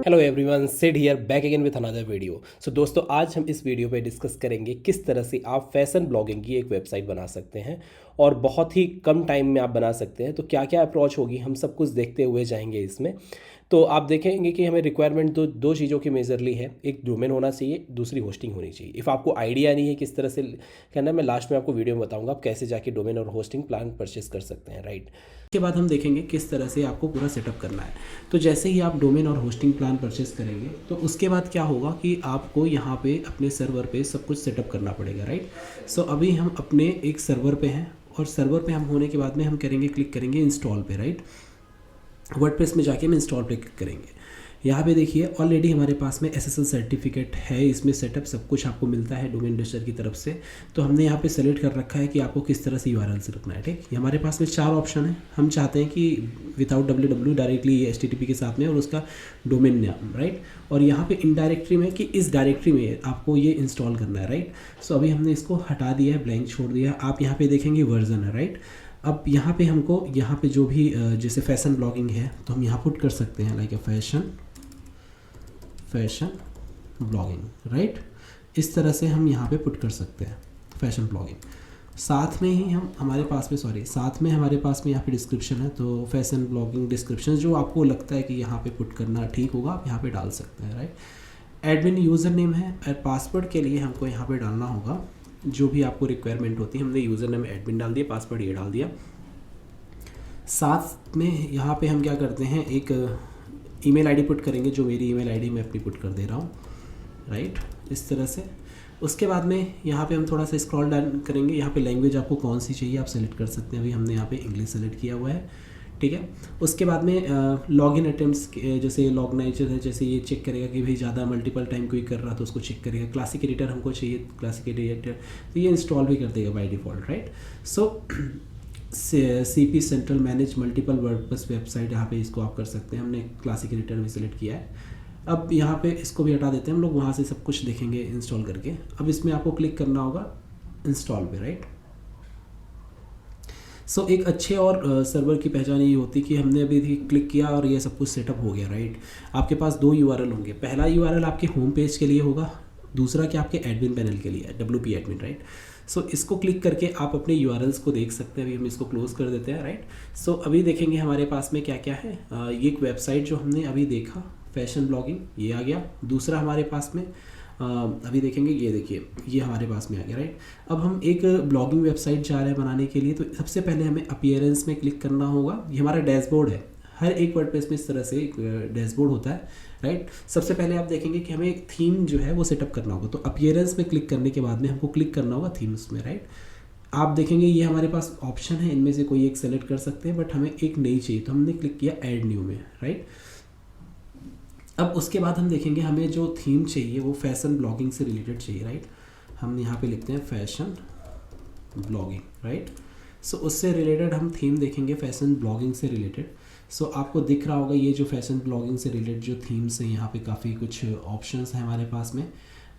Hello everyone, Sid here back again with another video. So दोस्तों, आज हम इस वीडियो पे डिस्कस करेंगे किस तरह से आप फैशन ब्लॉगिंग की एक वेबसाइट बना सकते हैं और बहुत ही कम टाइम में आप बना सकते हैं। तो क्या क्या अप्रोच होगी, हम सब कुछ देखते हुए जाएंगे इसमें। तो आप देखेंगे कि हमें रिक्वायरमेंट दो दो चीज़ों की मेजरली है। एक डोमेन होना चाहिए, दूसरी होस्टिंग होनी चाहिए। इफ़ आपको आइडिया नहीं है किस तरह से करना है, मैं लास्ट में आपको वीडियो में बताऊंगा आप कैसे जाके डोमेन और होस्टिंग प्लान परचेस कर सकते हैं, राइट। के बाद हम देखेंगे किस तरह से आपको पूरा सेटअप करना है। तो जैसे ही आप डोमेन और होस्टिंग प्लान परचेस करेंगे तो उसके बाद क्या होगा कि आपको यहाँ पे अपने सर्वर पे सब कुछ सेटअप करना पड़ेगा, राइट। सो अभी हम अपने एक सर्वर पे हैं और सर्वर पे हम होने के बाद में हम करेंगे, क्लिक करेंगे इंस्टॉल पे, राइट। वर्डप्रेस में जाके हम इंस्टॉल पे क्लिक करेंगे। यहाँ पे देखिए ऑलरेडी हमारे पास में एसएसएल सर्टिफिकेट है, इसमें सेटअप सब कुछ आपको मिलता है डोमेन रजिस्टर की तरफ से। तो हमने यहाँ पे सेलेक्ट कर रखा है कि आपको किस तरह से यूआरएल से रखना है, ठीक। हमारे पास में 4 ऑप्शन है। हम चाहते हैं कि विदाउट www डायरेक्टली HTTP के साथ में और उसका डोमेन नाम, राइट। और यहाँ पे इनडायरेक्टरी में कि इस डायरेक्टरी में आपको ये इंस्टॉल करना है, राइट। सो अभी हमने इसको हटा दिया है, ब्लैंक छोड़ दिया। आप यहाँ पे देखेंगे वर्जन है, राइट। अब यहाँ पे हमको यहाँ पे जो भी जैसे फैशन ब्लॉगिंग है तो हम यहाँ पुट कर सकते हैं लाइक फैशन ब्लॉगिंग, राइट। इस तरह से हम यहाँ पे पुट कर सकते हैं फैशन ब्लॉगिंग। साथ में ही हम साथ में हमारे पास में यहाँ पे डिस्क्रिप्शन है। तो फैशन ब्लॉगिंग डिस्क्रिप्शन जो आपको लगता है कि यहाँ पे पुट करना ठीक होगा आप यहाँ पे डाल सकते हैं, राइट। एडमिन यूज़र नेम है और पासवर्ड के लिए हमको यहाँ पे डालना होगा जो भी आपको रिक्वायरमेंट होती है। हमने यूज़र नेम एडमिन डाल दिया, पासवर्ड ये डाल दिया। साथ में यहाँ पे हम क्या करते हैं, एक ईमेल आईडी पुट करेंगे जो मेरी ईमेल आईडी मैं अपनी पुट कर दे रहा हूँ, राइट। इस तरह से उसके बाद में यहाँ पे हम थोड़ा सा स्क्रॉल डाउन करेंगे। यहाँ पे लैंग्वेज आपको कौन सी चाहिए आप सेलेक्ट कर सकते हैं। अभी हमने यहाँ पे इंग्लिश सेलेक्ट किया हुआ है, ठीक है। उसके बाद में लॉगिन अटेम्प्ट्स जैसे लॉगनाइजर है, जैसे ये चेक करेगा कि भाई ज़्यादा मल्टीपल टाइम कोई कर रहा तो उसको चेक करेगा। क्लासिक एडिटर हमको चाहिए, क्लासिक एडिटर तो ये इंस्टॉल भी कर देगा by default, right. So CP central manage multiple WordPress website, यहाँ पे इसको आप कर सकते हैं। हमने क्लासिक एडिटर भी सिलेक्ट किया है। अब यहाँ पे इसको भी हटा देते हैं हम लोग, वहाँ से सब कुछ देखेंगे इंस्टॉल करके। अब इसमें आपको क्लिक करना होगा इंस्टॉल पे, राइट। सो एक अच्छे और सर्वर की पहचान ये होती है कि हमने अभी क्लिक किया और ये सब कुछ सेटअप हो गया, राइट। आपके पास 2 URL होंगे। पहला URL आपके होम पेज के लिए होगा, दूसरा क्या आपके एडमिन पैनल के लिए, WP एडमिन, राइट। सो इसको क्लिक करके आप अपने URLs को देख सकते हैं। अभी हम इसको क्लोज कर देते हैं, राइट। सो अभी देखेंगे हमारे पास में क्या क्या है। ये एक वेबसाइट जो हमने अभी देखा फैशन ब्लॉगिंग, ये आ गया। दूसरा हमारे पास में अभी देखेंगे, ये देखिए ये हमारे पास में आ गया, राइट। अब हम एक ब्लॉगिंग वेबसाइट जा रहे हैं बनाने के लिए। तो सबसे पहले हमें अपीयरेंस में क्लिक करना होगा। ये हमारा डैशबोर्ड है। हर एक वर्डप्रेस में इस तरह से एक डैशबोर्ड होता है, राइट। सबसे पहले आप देखेंगे कि हमें एक थीम जो है वो सेटअप करना होगा। तो अपीयरेंस में क्लिक करने के बाद में हमको क्लिक करना होगा थीम्स में, राइट। आप देखेंगे ये हमारे पास ऑप्शन है, इनमें से कोई एक सेलेक्ट कर सकते हैं, बट हमें एक नहीं चाहिए तो हमने क्लिक किया ऐड न्यू में, राइट। अब उसके बाद हम देखेंगे हमें जो थीम चाहिए वो फैशन ब्लॉगिंग से रिलेटेड चाहिए, राइट। हम यहाँ पे लिखते हैं फैशन ब्लॉगिंग, राइट। सो उससे रिलेटेड हम थीम देखेंगे फैशन ब्लॉगिंग से रिलेटेड। सो आपको दिख रहा होगा ये जो फैशन ब्लॉगिंग से रिलेटेड जो थीम्स हैं, यहाँ पे काफ़ी कुछ ऑप्शंस हैं हमारे पास में,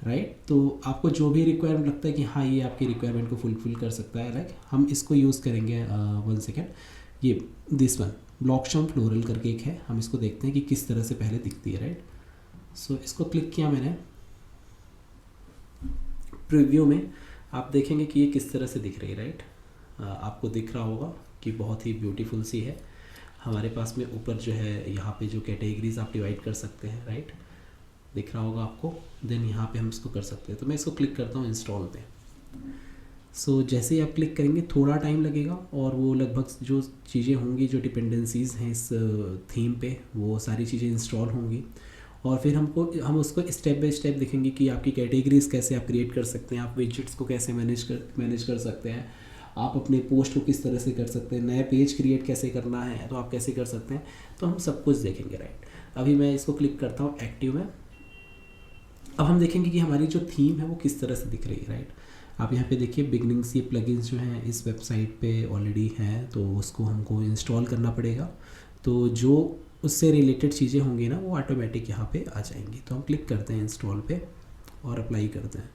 राइट। तो आपको जो भी रिक्वायरमेंट लगता है कि हाँ ये आपकी रिक्वायरमेंट को फुलफिल कर सकता है, लाइक हम इसको यूज़ करेंगे। 1 सेकेंड, ये दिस वन ब्लॉकशॉम फ्लोरल करके एक है, हम इसको देखते हैं कि किस तरह से पहले दिखती है, राइट। सो इसको क्लिक किया मैंने। प्रीव्यू में आप देखेंगे कि ये किस तरह से दिख रही है, राइट। आपको दिख रहा होगा कि बहुत ही ब्यूटीफुल सी है। हमारे पास में ऊपर जो है यहाँ पे जो कैटेगरीज आप डिवाइड कर सकते हैं, राइट। दिख रहा होगा आपको। देन यहाँ पे हम इसको कर सकते हैं। तो मैं इसको क्लिक करता हूँ इंस्टॉल पे। सो जैसे ही आप क्लिक करेंगे थोड़ा टाइम लगेगा और वो लगभग जो चीज़ें होंगी, जो डिपेंडेंसीज़ हैं इस थीम पे, वो सारी चीज़ें इंस्टॉल होंगी। और फिर हम उसको स्टेप बाय स्टेप देखेंगे कि आपकी कैटेगरीज कैसे आप क्रिएट कर सकते हैं, आप विजेट्स को कैसे मैनेज कर सकते हैं, आप अपने पोस्ट को किस तरह से कर सकते हैं, नए पेज क्रिएट कैसे करना है तो आप कैसे कर सकते हैं। तो हम सब कुछ देखेंगे, राइट। अभी मैं इसको क्लिक करता हूँ एक्टिव में। अब हम देखेंगे कि हमारी जो थीम है वो किस तरह से दिख रही है, राइट। आप यहाँ पे देखिए बिगनिंग्स, ये प्लगइन्स जो हैं इस वेबसाइट पे ऑलरेडी हैं तो उसको हमको इंस्टॉल करना पड़ेगा। तो जो उससे रिलेटेड चीज़ें होंगी ना वो ऑटोमेटिक यहाँ पे आ जाएंगी। तो हम क्लिक करते हैं इंस्टॉल पे और अप्लाई करते हैं।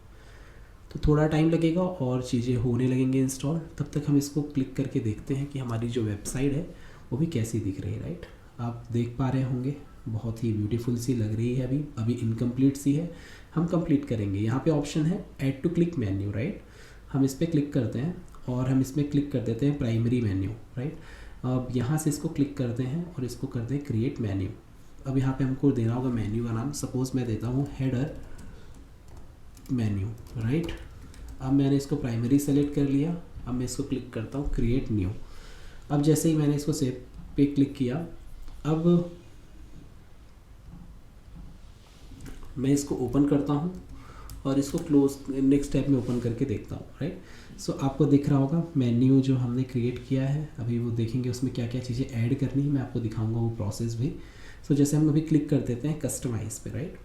तो थोड़ा टाइम लगेगा और चीज़ें होने लगेंगी इंस्टॉल। तब तक हम इसको क्लिक करके देखते हैं कि हमारी जो वेबसाइट है वो भी कैसी दिख रही है, राइट। आप देख पा रहे होंगे बहुत ही ब्यूटीफुल सी लग रही है, अभी इनकम्प्लीट सी है, हम कंप्लीट करेंगे। यहाँ पे ऑप्शन है add to click menu, right. हम इस पर क्लिक करते हैं और हम इसमें क्लिक कर देते हैं प्राइमरी मेन्यू, राइट। अब यहाँ से इसको क्लिक करते हैं और इसको करते हैं क्रिएट मेन्यू। अब यहाँ पे हमको देना होगा मेन्यू का नाम, सपोज़ मैं देता हूँ हेडर मेन्यू, राइट। अब मैंने इसको प्राइमरी सेलेक्ट कर लिया। अब मैं इसको क्लिक करता हूँ क्रिएट न्यू। अब जैसे ही मैंने इसको सेव पे क्लिक किया, अब मैं इसको ओपन करता हूँ और इसको क्लोज नेक्स्ट टैब में ओपन करके देखता हूँ, राइट। सो आपको दिख रहा होगा मेन्यू जो हमने क्रिएट किया है, अभी वो देखेंगे उसमें क्या क्या चीज़ें ऐड करनी है, मैं आपको दिखाऊंगा वो प्रोसेस भी। सो जैसे हम अभी क्लिक कर देते हैं कस्टमाइज़ पे, राइट।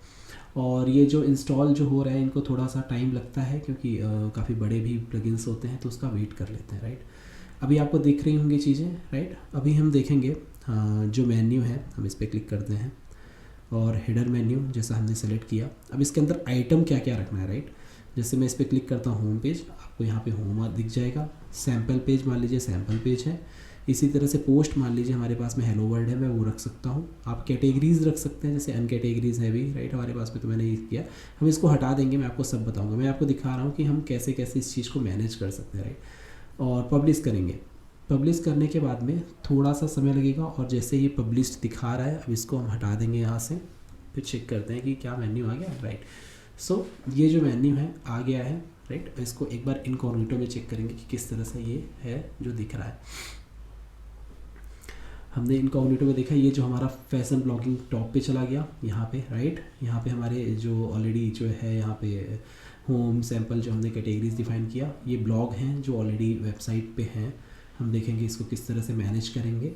और ये जो इंस्टॉल जो हो रहा है इनको थोड़ा सा टाइम लगता है क्योंकि काफ़ी बड़े भी प्लगइन्स होते हैं, तो उसका वेट कर लेते हैं, राइट। अभी आपको दिख रही होंगी चीज़ें, राइट। अभी हम देखेंगे जो मेन्यू है, हम इस पर क्लिक करते हैं और हेडर मेन्यू जैसा हमने सेलेक्ट किया। अब इसके अंदर आइटम क्या क्या रखना है, राइट। जैसे मैं इस पर क्लिक करता हूँ होम पेज, आपको यहाँ पे होम दिख जाएगा। सैम्पल पेज मान लीजिए सैम्पल पेज है। इसी तरह से पोस्ट मान लीजिए हमारे पास में हेलो वर्ल्ड है, मैं वो रख सकता हूँ। आप कैटेगरीज रख सकते हैं, जैसे अनकैटेगरीज है भी, राइट। हमारे पास में तो मैंने ये किया, हम इसको हटा देंगे, मैं आपको सब बताऊँगा। मैं आपको दिखा रहा हूँ कि हम कैसे कैसे इस चीज़ को मैनेज कर सकते हैं, राइट। और पब्लिश करेंगे। पब्लिश करने के बाद में थोड़ा सा समय लगेगा और जैसे ये पब्लिश दिखा रहा है, अब इसको हम हटा देंगे यहाँ से, फिर चेक करते हैं कि क्या मेन्यू आ गया, राइट। सो ये जो मेन्यू है आ गया है, राइट। इसको एक बार इनकॉग्निटो में चेक करेंगे कि किस तरह से ये है जो दिख रहा है। हमने इनकॉग्निटो में देखा, ये जो हमारा फैशन ब्लॉगिंग टॉप पे चला गया यहाँ पे, राइट। यहाँ पे हमारे जो ऑलरेडी जो है यहाँ पे होम सैम्पल जो हमने कैटेगरीज डिफाइन किया, ये ब्लॉग हैं जो ऑलरेडी वेबसाइट पे हैं। हम देखेंगे इसको किस तरह से मैनेज करेंगे,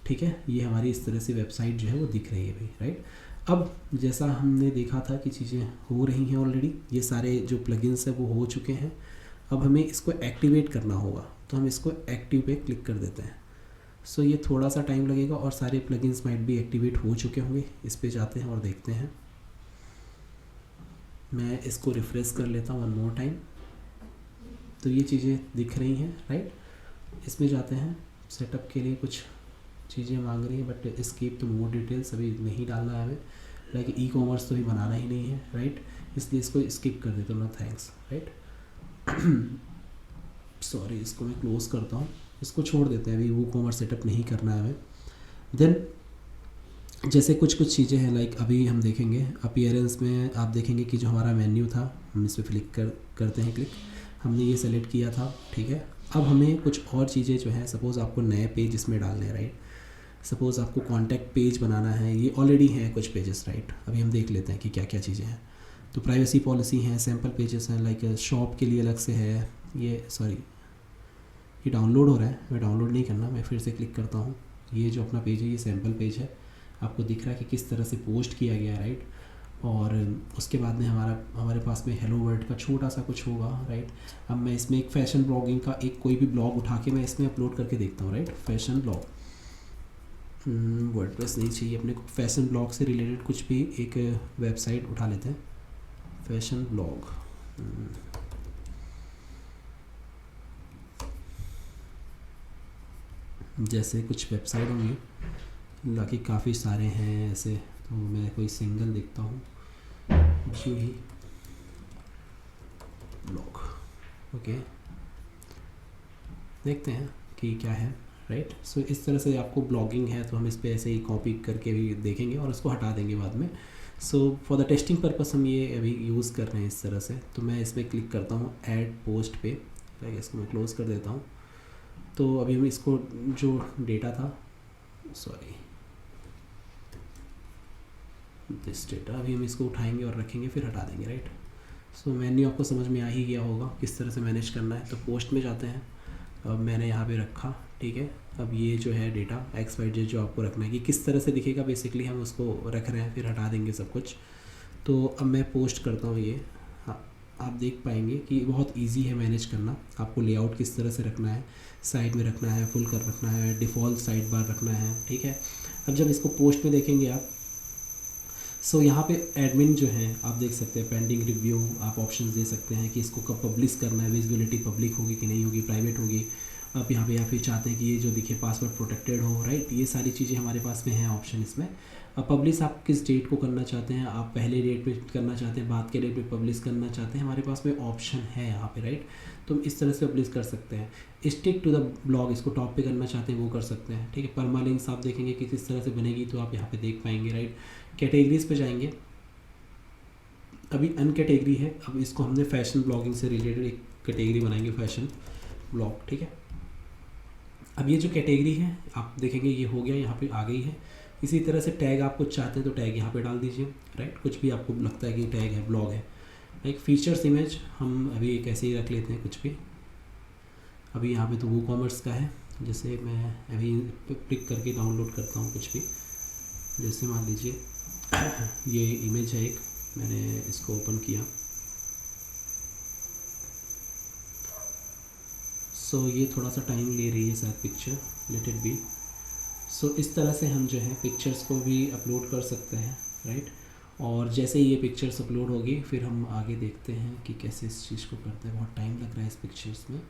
ठीक है। ये हमारी इस तरह से वेबसाइट जो है वो दिख रही है भाई, राइट। अब जैसा हमने देखा था कि चीज़ें हो रही हैं ऑलरेडी, ये सारे जो प्लगइन्स हैं वो हो चुके हैं। अब हमें इसको एक्टिवेट करना होगा, तो हम इसको एक्टिव पे क्लिक कर देते हैं। सो ये थोड़ा सा टाइम लगेगा और सारे प्लगइन्स माइट भी एक्टिवेट हो चुके होंगे। इस पे जाते हैं और देखते हैं। मैं इसको रिफ्रेश कर लेता हूँ वन मोर टाइम, तो ये चीज़ें दिख रही हैं, राइट। इसमें जाते हैं, सेटअप के लिए कुछ चीज़ें मांग रही हैं, but skip to more details अभी नहीं डालना है हमें, लाइक ई कॉमर्स तो भी बनाना ही नहीं है, राइट। इसलिए इसको स्किप कर देता हूँ, ना थैंक्स, राइट। सॉरी, इसको मैं क्लोज करता हूँ, इसको छोड़ देते हैं, अभी वो कॉमर्स सेटअप नहीं करना है हमें। देन जैसे कुछ चीज़ें हैं, लाइक अभी हम देखेंगे अपीयरेंस में, आप देखेंगे कि जो हमारा मेन्यू था, हम इस पर क्लिक करते हैं क्लिक, हमने ये सेलेक्ट किया था, ठीक है। अब हमें कुछ और चीज़ें जो हैं, सपोज़ आपको नए पेज इसमें डालने हैं, राइट। सपोज़ आपको कॉन्टैक्ट पेज बनाना है, ये ऑलरेडी हैं कुछ पेजेस, राइट। अभी हम देख लेते हैं कि क्या क्या चीज़ें हैं। तो प्राइवेसी पॉलिसी हैं, सैम्पल पेजेस हैं, लाइक शॉप के लिए अलग से है। ये सॉरी, ये डाउनलोड हो रहा है, मैं डाउनलोड नहीं करना, मैं फिर से क्लिक करता हूँ। ये जो अपना पेज है ये सैम्पल पेज है, आपको दिख रहा है कि किस तरह से पोस्ट किया गया है, राइट। और उसके बाद में हमारे पास में हेलो वर्ल्ड का छोटा सा कुछ होगा, राइट। अब मैं इसमें एक फ़ैशन ब्लॉगिंग का एक कोई भी ब्लॉग उठा के मैं इसमें अपलोड करके देखता हूँ, राइट। फैशन ब्लॉग, वर्डप्रेस नहीं चाहिए अपने को, फैशन ब्लॉग से रिलेटेड कुछ भी एक वेबसाइट उठा लेते हैं, फैशन ब्लॉग। जैसे कुछ वेबसाइट होंगी, बाकी काफ़ी सारे हैं ऐसे, तो मैं कोई सिंगल देखता हूँ, जो ही ब्लॉग, ओके, देखते हैं कि क्या है, राइट। सो इस तरह से आपको ब्लॉगिंग है तो हम इस पे ऐसे ही कॉपी करके भी देखेंगे और उसको हटा देंगे बाद में। So for the testing purpose हम ये अभी यूज़ कर रहे हैं इस तरह से। तो मैं इस पर क्लिक करता हूँ ऐड पोस्ट पे, लाइक इसको मैं क्लोज़ कर देता हूँ। तो अभी हम इसको जो डेटा था, सॉरी दिस डेटा, अभी हम इसको उठाएंगे और रखेंगे, फिर हटा देंगे, राइट। सो मेन्यू आपको समझ में आ ही गया होगा किस तरह से मैनेज करना है। तो पोस्ट में जाते हैं, अब मैंने यहाँ पे रखा, ठीक है। अब ये जो है डेटा XYZ जो आपको रखना है कि किस तरह से दिखेगा, बेसिकली हम उसको रख रहे हैं, फिर हटा देंगे सब कुछ। तो अब मैं पोस्ट करता हूँ ये, हाँ, आप देख पाएंगे कि बहुत इजी है मैनेज करना। आपको लेआउट किस तरह से रखना है, साइड में रखना है, फुल कर रखना है, डिफ़ॉल्ट साइड बार रखना है, ठीक है। अब जब इसको पोस्ट में देखेंगे आप, सो यहाँ पे एडमिन जो है आप देख सकते हैं, पेंडिंग रिव्यू, आप ऑप्शंस दे सकते हैं कि इसको कब पब्लिश करना है, विजिबिलिटी पब्लिक होगी कि नहीं होगी, प्राइवेट होगी, आप यहाँ पे या फिर चाहते हैं कि ये जो दिखे पासवर्ड प्रोटेक्टेड हो, राइट, ये सारी चीज़ें हमारे पास में हैं ऑप्शन इसमें। अब पब्लिश आप किस डेट को करना चाहते हैं, आप पहले डेट पे करना चाहते हैं, बाद के डेट पे पब्लिश करना चाहते हैं, हमारे पास में ऑप्शन है यहाँ पे, राइट। तो हम इस तरह से पब्लिश कर सकते हैं। स्टिक टू द ब्लॉग, इसको टॉप पे करना चाहते हैं वो कर सकते हैं, ठीक है। परमालिंक्स आप देखेंगे कि किस तरह से बनेगी, तो आप यहाँ पे देख पाएंगे, राइट। कैटेगरीज पे जाएंगे, अभी अन कैटेगरी है, अब इसको हमने फैशन ब्लॉगिंग से रिलेटेड एक कैटेगरी बनाएंगे, फैशन ब्लॉग, ठीक है। अब ये जो कैटेगरी है आप देखेंगे ये हो गया, यहाँ पे आ गई है। इसी तरह से टैग आप कुछ चाहते हैं तो टैग यहाँ पे डाल दीजिए, राइट। कुछ भी आपको लगता है कि टैग है, ब्लॉग है। एक फीचर्स इमेज हम अभी एक ऐसे ही रख लेते हैं कुछ भी। अभी यहाँ पे तो वो कॉमर्स का है, जैसे मैं अभी क्लिक करके डाउनलोड करता हूँ कुछ भी। जैसे मान लीजिए ये इमेज है एक, मैंने इसको ओपन किया, सो ये थोड़ा सा टाइम ले रही है शायद पिक्चर, लेट इट बी। सो इस तरह से हम जो है पिक्चर्स को भी अपलोड कर सकते हैं, राइट। और जैसे ही ये पिक्चर्स अपलोड होगी फिर हम आगे देखते हैं कि कैसे इस चीज़ को करते हैं। बहुत टाइम लग रहा है इस पिक्चर्स में,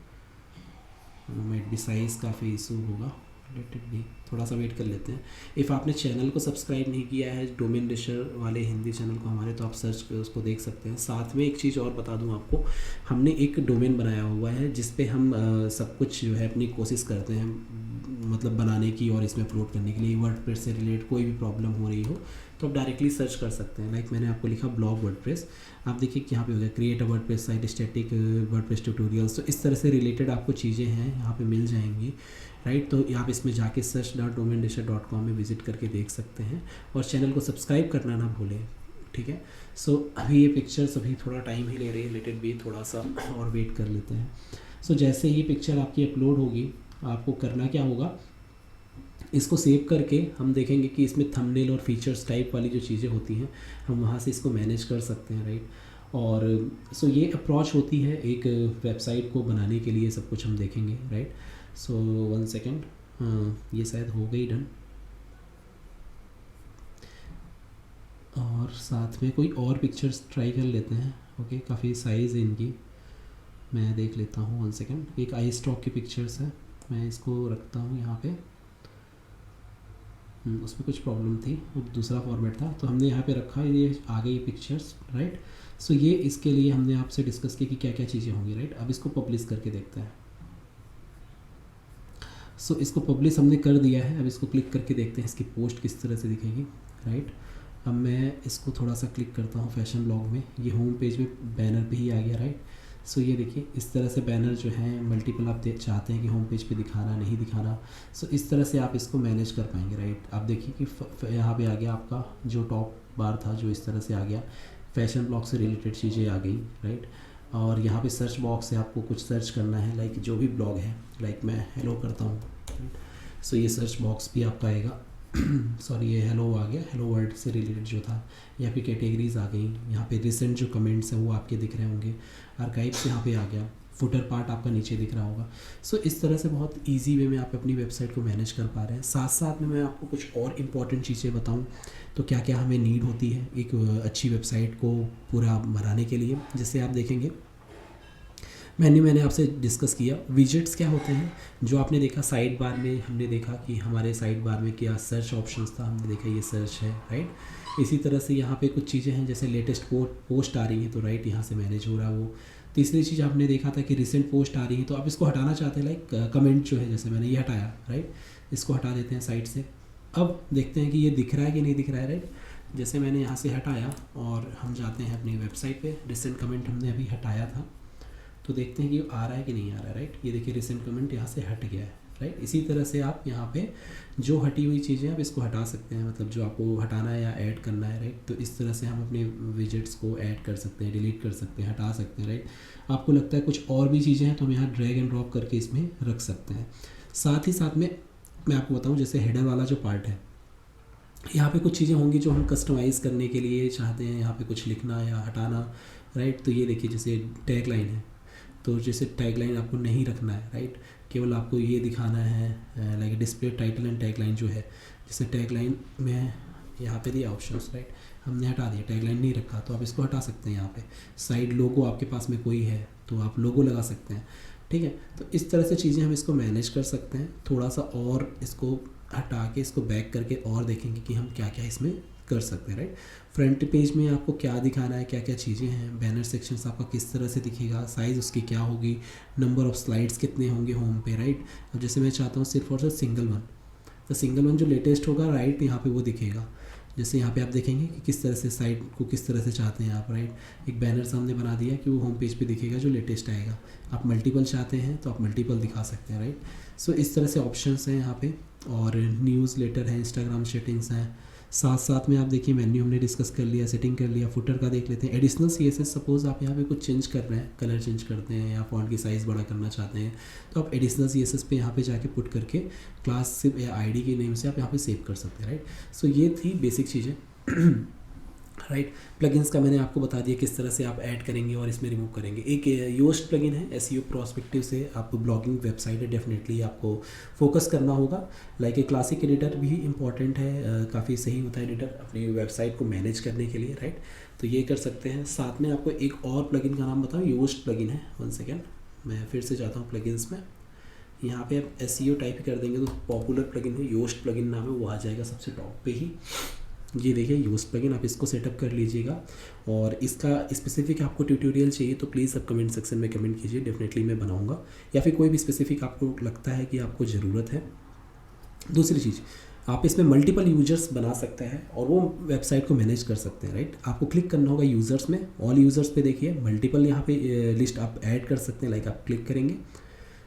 मेट भी साइज़ काफ़ी इशू होगा, लेट इट बी, थोड़ा सा वेट कर लेते हैं। इफ़ आपने चैनल को सब्सक्राइब नहीं किया है, डोमेन रेशर वाले हिंदी चैनल को हमारे, तो आप सर्च कर उसको देख सकते हैं। साथ में एक चीज़ और बता दूं आपको, हमने एक डोमेन बनाया हुआ है जिस पे हम सब कुछ जो है अपनी कोशिश करते हैं मतलब बनाने की और इसमें अपलोड करने के लिए। वर्डप्रेस से रिलेटेड कोई भी प्रॉब्लम हो रही हो तो आप डायरेक्टली सर्च कर सकते हैं। लाइक मैंने आपको लिखा ब्लॉग वर्डप्रेस, आप देखिए कि यहाँ पे हो गया create a WordPress site, static WordPress tutorials. तो इस तरह से रिलेटेड आपको चीज़ें हैं यहाँ पे मिल जाएंगी, राइट। तो आप इसमें जाके search.domainresearch.com में विजिट करके देख सकते हैं और चैनल को सब्सक्राइब करना ना भूलें, ठीक है। सो अभी ये पिक्चर्स अभी थोड़ा टाइम ही ले रही है, लेट इट बी, थोड़ा सा और वेट कर लेते हैं। सो जैसे ही पिक्चर आपकी अपलोड होगी आपको करना क्या होगा, इसको सेव करके हम देखेंगे कि इसमें थंबनेल और फीचर्स टाइप वाली जो चीज़ें होती हैं हम वहाँ से इसको मैनेज कर सकते हैं, राइट। और सो ये अप्रोच होती है एक वेबसाइट को बनाने के लिए, सब कुछ हम देखेंगे, राइट। सो 1 सेकेंड, हाँ ये शायद हो गई डन। और साथ में कोई और पिक्चर्स ट्राई कर लेते हैं, ओके। काफ़ी साइज़ है इनकी, मैं देख लेता हूँ 1 सेकेंड। एक आई स्टॉक की पिक्चर्स है, मैं इसको रखता हूँ यहाँ पे। उसमें कुछ प्रॉब्लम थी, वो दूसरा फॉर्मेट था, तो हमने यहाँ पे रखा, ये आ गई पिक्चर्स, राइट। सो ये इसके लिए हमने आपसे डिस्कस किया कि क्या क्या चीज़ें होंगी, राइट। अब इसको पब्लिश करके देखते हैं। सो इसको पब्लिश हमने कर दिया है, अब इसको क्लिक करके देखते हैं इसकी पोस्ट किस तरह से दिखेगी, राइट। अब मैं इसको थोड़ा सा क्लिक करता हूँ फैशन ब्लॉग में, ये होम पेज में बैनर पे ही आ गया, राइट। सो ये देखिए इस तरह से बैनर जो हैं मल्टीपल आप चाहते हैं कि होम पेज पे दिखाना नहीं दिखाना, सो इस तरह से आप इसको मैनेज कर पाएंगे, राइट। आप देखिए कि यहाँ पे आ गया आपका जो टॉप बार था जो इस तरह से आ गया, फैशन ब्लॉग से रिलेटेड चीज़ें आ गई, राइट। और यहाँ पे सर्च बॉक्स से आपको कुछ सर्च करना है, लाइक जो भी ब्लॉग है, लाइक मैं हेलो करता हूँ, सो ये सर्च बॉक्स भी आपका आएगा। सॉरी ये हेलो आ गया, हेलो वर्ल्ड से रिलेटेड जो था। यहाँ पे कैटेगरीज आ गई, यहाँ पे रिसेंट जो कमेंट्स हैं वो आपके दिख रहे होंगे, आर्काइव्स यहाँ पे आ गया, फुटर पार्ट आपका नीचे दिख रहा होगा। सो इस तरह से बहुत इजी वे में आप अपनी वेबसाइट को मैनेज कर पा रहे हैं। साथ साथ में मैं आपको कुछ और इम्पॉर्टेंट चीज़ें बताऊँ तो क्या क्या हमें नीड होती है एक अच्छी वेबसाइट को पूरा बनाने के लिए। जैसे आप देखेंगे मैंने आपसे डिस्कस किया विजेट्स क्या होते हैं, जो आपने देखा साइड बार में, हमने देखा कि हमारे साइड बार में क्या सर्च ऑप्शंस था, हमने देखा ये सर्च है, राइट। इसी तरह से यहाँ पे कुछ चीज़ें हैं जैसे लेटेस्ट पोस्ट आ रही है तो राइट यहाँ से मैनेज हो रहा है वो। तीसरी चीज़ हमने देखा था कि रिसेंट पोस्ट आ रही है तो आप इसको हटाना चाहते हैं, लाइक कमेंट जो है जैसे मैंने ये हटाया, राइट, इसको हटा देते हैं साइड से। अब देखते हैं कि ये दिख रहा है कि नहीं दिख रहा है, राइट। जैसे मैंने यहाँ से हटाया और हम जाते हैं अपनी वेबसाइट पे, रिसेंट कमेंट हमने अभी हटाया था तो देखते हैं कि आ रहा है कि नहीं आ रहा है, राइट। ये देखिए रिसेंट कमेंट यहाँ से हट गया है, राइट। इसी तरह से आप यहाँ पे जो हटी हुई चीज़ें आप इसको हटा सकते हैं, मतलब जो आपको हटाना है या ऐड करना है, राइट। तो इस तरह से हम अपने विजेट्स को ऐड कर सकते हैं, डिलीट कर सकते हैं, हटा सकते हैं, राइट। आपको लगता है कुछ और भी चीज़ें हैं तो हम यहाँ ड्रैग एंड ड्रॉप करके इसमें रख सकते हैं। साथ ही साथ में मैं आपको बताऊँ जैसे हेडर वाला जो पार्ट है, यहाँ पे कुछ चीज़ें होंगी जो हम कस्टमाइज़ करने के लिए चाहते हैं, यहाँ पे कुछ लिखना या हटाना, राइट। तो ये देखिए जैसे टैग लाइन है तो जैसे टैग लाइन आपको नहीं रखना है, राइट, केवल आपको ये दिखाना है like display title and tag line जो है, जैसे टैग लाइन में यहाँ पे दिया ऑप्शंस, राइट, हमने हटा दिया, टैग लाइन नहीं रखा तो आप इसको हटा सकते हैं। यहाँ पे साइड लोगो आपके पास में कोई है तो आप लोगो लगा सकते हैं, ठीक है। तो इस तरह से चीज़ें हम इसको मैनेज कर सकते हैं। थोड़ा सा और इसको हटा के इसको बैक करके और देखेंगे कि हम क्या क्या इसमें कर सकते हैं, राइट। फ्रंट पेज में आपको क्या दिखाना है, क्या क्या चीज़ें हैं, बैनर सेक्शंस आपका किस तरह से दिखेगा, साइज़ उसकी क्या होगी, नंबर ऑफ़ स्लाइड्स कितने होंगे होम पे, राइट। अब जैसे मैं चाहता हूँ सिर्फ और सिर्फ सिंगल वन, तो सिंगल वन जो लेटेस्ट होगा, राइट, यहाँ पे वो दिखेगा। जैसे यहाँ पे आप देखेंगे कि किस तरह से साइट को किस तरह से चाहते हैं आप, राइट। एक बैनर सामने बना दिया कि वो होम पेज पे दिखेगा जो लेटेस्ट आएगा। आप मल्टीपल चाहते हैं तो आप मल्टीपल दिखा सकते हैं, राइट। सो इस तरह से ऑप्शंस हैं यहाँ पे। और न्यूज़ लेटर है, इंस्टाग्राम सेटिंग्स हैं, साथ साथ में आप देखिए मेन्यू हमने डिस्कस कर लिया, सेटिंग कर लिया। फुटर का देख लेते हैं, एडिशनल सीएसएस। सपोज आप यहाँ पे कुछ चेंज कर रहे हैं, कलर चेंज करते हैं या फॉन्ट की साइज़ बड़ा करना चाहते हैं, तो आप एडिशनल सीएसएस पे यहाँ पे जाके पुट करके क्लास या आईडी के नेम से आप यहाँ पे सेव कर सकते हैं, राइट। सो ये थी बेसिक चीज़ें, राइट। प्लगइन्स का मैंने आपको बता दिया किस तरह से आप ऐड करेंगे और इसमें रिमूव करेंगे। एक योस्ट प्लगइन है, एसईओ प्रोस्पेक्टिव से आप ब्लॉगिंग वेबसाइट है, डेफिनेटली आपको फोकस करना होगा। लाइक ए क्लासिक एडिटर भी इंपॉर्टेंट है, काफ़ी सही होता है एडिटर अपनी वेबसाइट को मैनेज करने के लिए, राइट। तो ये कर सकते हैं। साथ में आपको एक और प्लगइन का नाम बताऊँ, योस्ट प्लगइन है। 1 सेकेंड, मैं फिर से जाता हूँ प्लगइन्स में। यहाँ पे आप एसईओ टाइप कर देंगे तो पॉपुलर प्लगइन है, योस्ट प्लगइन नाम है, वो आ जाएगा सबसे टॉप पे ही। ये देखिए योस्ट प्लगइन, आप इसको सेटअप कर लीजिएगा। और इसका स्पेसिफिक आपको ट्यूटोरियल चाहिए तो प्लीज़ आप कमेंट सेक्शन में कमेंट कीजिए, डेफिनेटली मैं बनाऊंगा। या फिर कोई भी स्पेसिफिक आपको लगता है कि आपको ज़रूरत है। दूसरी चीज़, आप इसमें मल्टीपल यूजर्स बना सकते हैं और वो वेबसाइट को मैनेज कर सकते हैं, राइट। आपको क्लिक करना होगा यूज़र्स में, ऑल यूज़र्स पे देखिए मल्टीपल यहाँ पे लिस्ट आप ऐड कर सकते हैं। लाइक आप क्लिक करेंगे,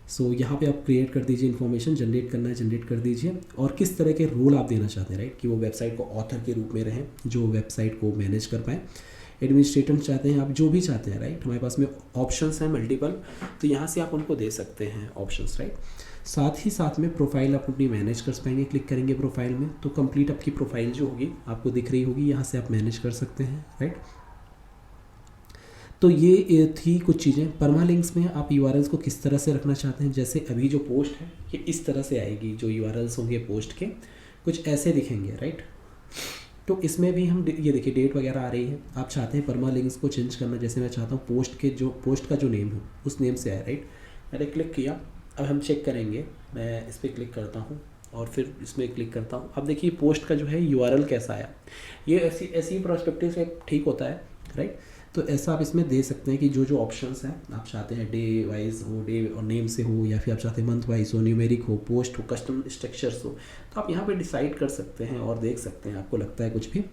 सो यहाँ पे आप क्रिएट कर दीजिए, इन्फॉर्मेशन जनरेट करना है जनरेट कर दीजिए, और किस तरह के रोल आप देना चाहते हैं, राइट, कि वो वेबसाइट को ऑथर के रूप में रहें जो वेबसाइट को मैनेज कर पाएँ। एडमिनिस्ट्रेटर चाहते हैं, आप जो भी चाहते हैं, राइट। हमारे पास में ऑप्शंस हैं मल्टीपल, तो यहाँ से आप उनको दे सकते हैं ऑप्शंस, राइट। साथ ही साथ में प्रोफाइल आप अपनी मैनेज कर पाएंगे। क्लिक करेंगे प्रोफाइल में तो कंप्लीट आपकी प्रोफाइल जो होगी आपको दिख रही होगी, यहाँ से आप मैनेज कर सकते हैं, राइट। तो ये थी कुछ चीज़ें। परमालिंक्स में आप यूआरएल्स को किस तरह से रखना चाहते हैं। जैसे अभी जो पोस्ट है ये इस तरह से आएगी, जो यूआरएल्स होंगे पोस्ट के कुछ ऐसे दिखेंगे, राइट। तो इसमें भी हम ये देखिए डेट वगैरह आ रही है। आप चाहते हैं परमालिंक्स को चेंज करना, जैसे मैं चाहता हूँ पोस्ट का जो नेम है उस नेम से आए, राइट। मैंने क्लिक किया, अब हम चेक करेंगे। मैं इस पर क्लिक करता हूँ और फिर इसमें क्लिक करता हूँ। अब देखिए पोस्ट का जो है यूआरएल कैसा आया। ये ऐसी प्रोस्पेक्टिव से ठीक होता है, राइट। तो ऐसा आप इसमें दे सकते हैं कि जो जो ऑप्शंस हैं आप चाहते हैं, डे वाइज हो, डे और नेम से हो, या फिर आप चाहते हैं मंथ वाइज हो, न्यूमेरिक हो, पोस्ट हो, कस्टम स्ट्रक्चर्स हो, तो आप यहाँ पे डिसाइड कर सकते हैं और देख सकते हैं आपको लगता है कुछ भी।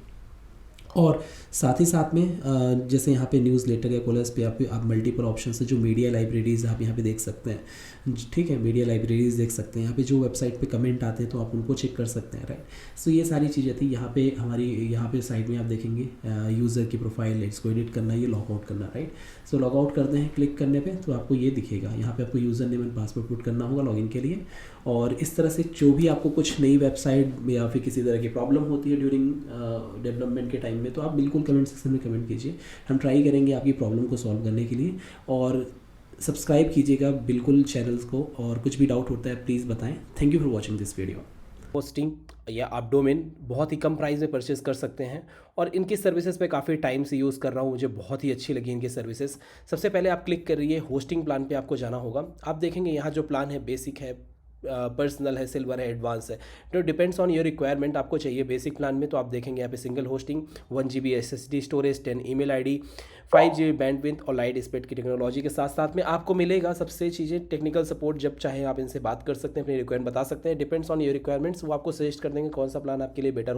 और साथ ही साथ में जैसे यहाँ पे न्यूज़ लेटर या कॉलर्स पे आप मल्टीपल ऑप्शन है, जो मीडिया लाइब्रेरीज़ आप यहाँ पे देख सकते हैं, ठीक है। मीडिया लाइब्रेरीज़ देख सकते हैं, यहाँ पे जो वेबसाइट पे कमेंट आते हैं तो आप उनको चेक कर सकते हैं, राइट। सो ये सारी चीज़ें थी। यहाँ पे हमारी यहाँ पे साइड में आप देखेंगे यूज़र की प्रोफाइल, इसको एडिट करना, ये लॉग आउट करना, राइट। सो लॉग आउट करते हैं क्लिक करने पर तो आपको ये दिखेगा। यहाँ पर आपको user name and password put करना होगा लॉगिन के लिए। और इस तरह से जो भी आपको कुछ नई वेबसाइट या फिर किसी तरह की प्रॉब्लम होती है ड्यूरिंग डेवलपमेंट के टाइम में, तो आप बिल्कुल कमेंट सेक्शन में कमेंट कीजिए। हम ट्राई करेंगे आपकी प्रॉब्लम को सॉल्व करने के लिए। और सब्सक्राइब कीजिएगा बिल्कुल चैनल्स को, और कुछ भी डाउट होता है प्लीज़ बताएं। Thank you for watching this video. Hosting या आप डोमेन बहुत ही कम प्राइस में परचेज़ कर सकते हैं, और इनकी सर्विसेज पे काफ़ी टाइम से यूज़ कर रहा हूँ, मुझे बहुत ही अच्छी लगी इनकी सर्विसेज। सबसे पहले आप क्लिक करिए, होस्टिंग प्लान पे आपको जाना होगा। आप देखेंगे यहाँ जो प्लान है बेसिक है, पर्सनल है, सिल्वर है, एडवांस है। तो डिपेंड्स ऑन योर रिक्वायरमेंट। आपको चाहिए बेसिक प्लान में तो आप देखेंगे यहाँ पे single hosting, 1 GB SSD storage, 10 email ID, 5 GB bandwidth और लाइट स्पीड की टेक्नोलॉजी के साथ साथ में आपको मिलेगा सबसे चीज़ें टेक्निकल सपोर्ट। जब चाहे आप इनसे बात कर सकते हैं, अपनी रिक्वायरमेंट बता सकते हैं। डिपेंड्स ऑन योर रिक्वायरमेंट्स, वो आपको सजेस्ट कर देंगे कौन सा प्लान आपके लिए बेटर